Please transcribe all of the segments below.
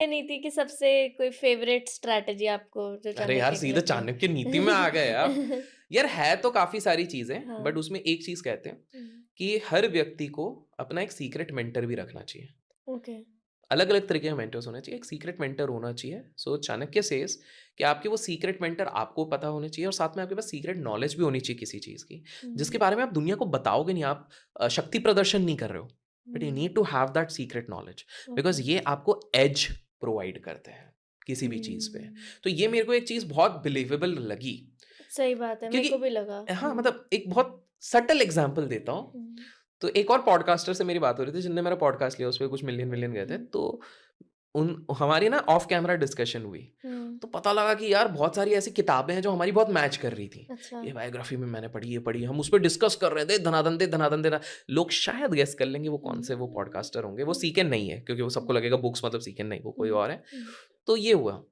चाणक्य नीति की सबसे कोई फेवरेट स्ट्रैटेजी आपको जो अरे यार, चाणक्य की सीधे लगी हो? चाणक्य नीति में आ गए आप। यार है तो काफ़ी सारी चीज़ें, हाँ। बट उसमें एक चीज़ कहते हैं हुँ, कि हर व्यक्ति को अपना एक सीक्रेट मेंटर भी रखना चाहिए। ओके। अलग-अलग तरीके के मेंटर्स होने चाहिए, एक सीक्रेट मेंटर होना चाहिए। सो चाणक्य सेज़ कि आपके वो सीक्रेट मेंटर आपको पता होने चाहिए और साथ में आपके पास सीक्रेट नॉलेज भी होनी चाहिए किसी चीज़ की, जिसके हुँ, बारे में आप दुनिया को बताओगे नहीं, आप शक्ति प्रदर्शन नहीं कर रहे हो। But you um, need to have that secret knowledge okay. Because ये आपको एज प्रोवाइड करते हैं, किसी भी चीज़ पे। हुँ, तो ये मेरे को एक चीज़ बहुत बिलीवेबल लगी सही बात है, मेरे क्योंकि को भी लगा। हाँ, हुँ, मतलब एक बहुत सटल एग्ज़ाम्पल देता हूँ। हुँ, तो एक और पॉडकास्टर से मेरी बात हो रही थी जिनने मेरा पॉडकास्ट लिया, उसपे कुछ मिलियन मिलियन गए थे। हुँ, तो उन हमारी ना ऑफ कैमरा डिस्कशन हुई। हुँ, तो पता लगा कि यार बहुत सारी ऐसी किताबें हैं जो हमारी बहुत मैच कर रही थी। अच्छा। ये बायोग्राफी में मैंने पढ़ी, ये पढ़ी, हम उस पे डिस्कस कर रहे थे, धनाधन दे, धनाधन दे। लोग शायद गेस कर लेंगे वो कौन हुँ, से वो पॉडकास्टर होंगे। वो सीकेन नहीं है क्योंकि वो सबको हुँ, लगेगा बुक्स मतलब सीकेन नहीं, वो कोई हुँ, और है। हुँ, तो ये हुआ।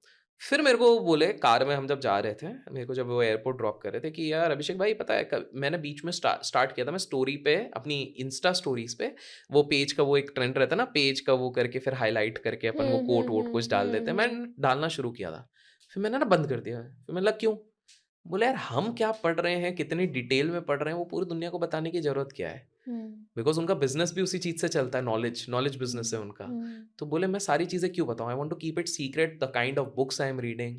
फिर मेरे को बोले कार में हम जब जा रहे थे, मेरे को जब वो एयरपोर्ट ड्रॉप कर रहे थे कि यार अभिषेक भाई पता है मैंने बीच में स्टार्ट किया था, मैं स्टोरी पे अपनी इंस्टा स्टोरीज पे वो पेज का वो एक ट्रेंड रहता है ना, पेज का वो करके फिर हाईलाइट करके अपन वो हुँ, हुँ, कोट वोट हुँ, कुछ डाल हुँ, देते हैं, हुँ, मैंने डालना शुरू किया था। फिर मैंने ना बंद कर दिया। फिर मैंने लगा क्यों? बोले यार हम क्या पढ़ रहे हैं, कितनी डिटेल में पढ़ रहे हैं, वो पूरी दुनिया को बताने की जरूरत क्या है? हुँ, बिकॉज़ उनका बिज़नेस भी उसी चीज़ से चलता है, नॉलेज नॉलेज बिज़नेस हुँ, है उनका। हुँ, तो बोले मैं सारी चीज़ें क्यों बताऊँ? I want to keep it secret the kind of books I am reading,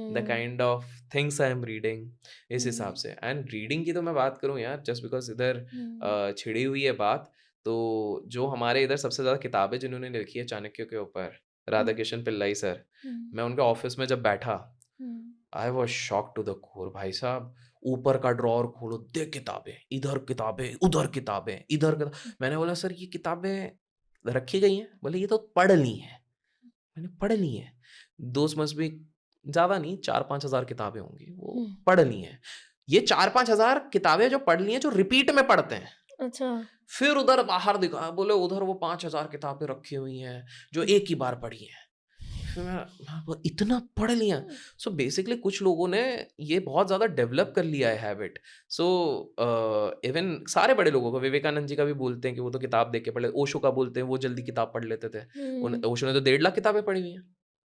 the um, kind of things I am reading, इस हिसाब हुँ, से। एंड रीडिंग की तो मैं बात करूँ यार, जस्ट बिकॉज़ इधर हुँ, छिड़ी हुई है बात, तो जो हमारे इधर सबसे ज़्यादा किताबें जिन्होंने लिखी है चाणक्य के ऊपर, हुँ, राधाकिशन पिल्लाई सर। हुँ, मैं उनके ऑफ़िस में जब बैठा, हुँ, I was shocked to the core भाई साहब। ऊपर का ड्रॉवर खोलो, देख किताबें, इधर किताबें, उधर किताबें, इधर किता हुँ, मैंने बोला सर ये किताबें रखी गई हैं? बोले ये तो पढ़ ली हैं। मैंने पढ़ ली हैं। दोस्त मस्ट बी ज़्यादा नहीं 4-5 हज़ार किताबें होंगी, हुँ, वो पढ़ ली हैं। ये 4-5 हज़ार किताबें जो पढ़ ली हैं, जो रिपीट में पढ़ते हैं। अच्छा। फिर उधर बाहर दिखा बोले उधर वो 5,000 किताबें रखी हुई हैं, जो एक ही बार पढ़ी हैं। फिर मैं वो इतना पढ़ लिया। हुँ, सो बेसिकली कुछ लोगों ने ये बहुत ज़्यादा डेवलप कर लिया है हैबिट। सो इवन सारे बड़े लोगों को, विवेकानंद जी का भी बोलते हैं कि वो तो किताब देख के पढ़े, ओशो का बोलते हैं वो जल्दी किताब पढ़ लेते थे। उन हुँ, ओशो ने तो 1.5 लाख किताबें पढ़ी हुई हैं।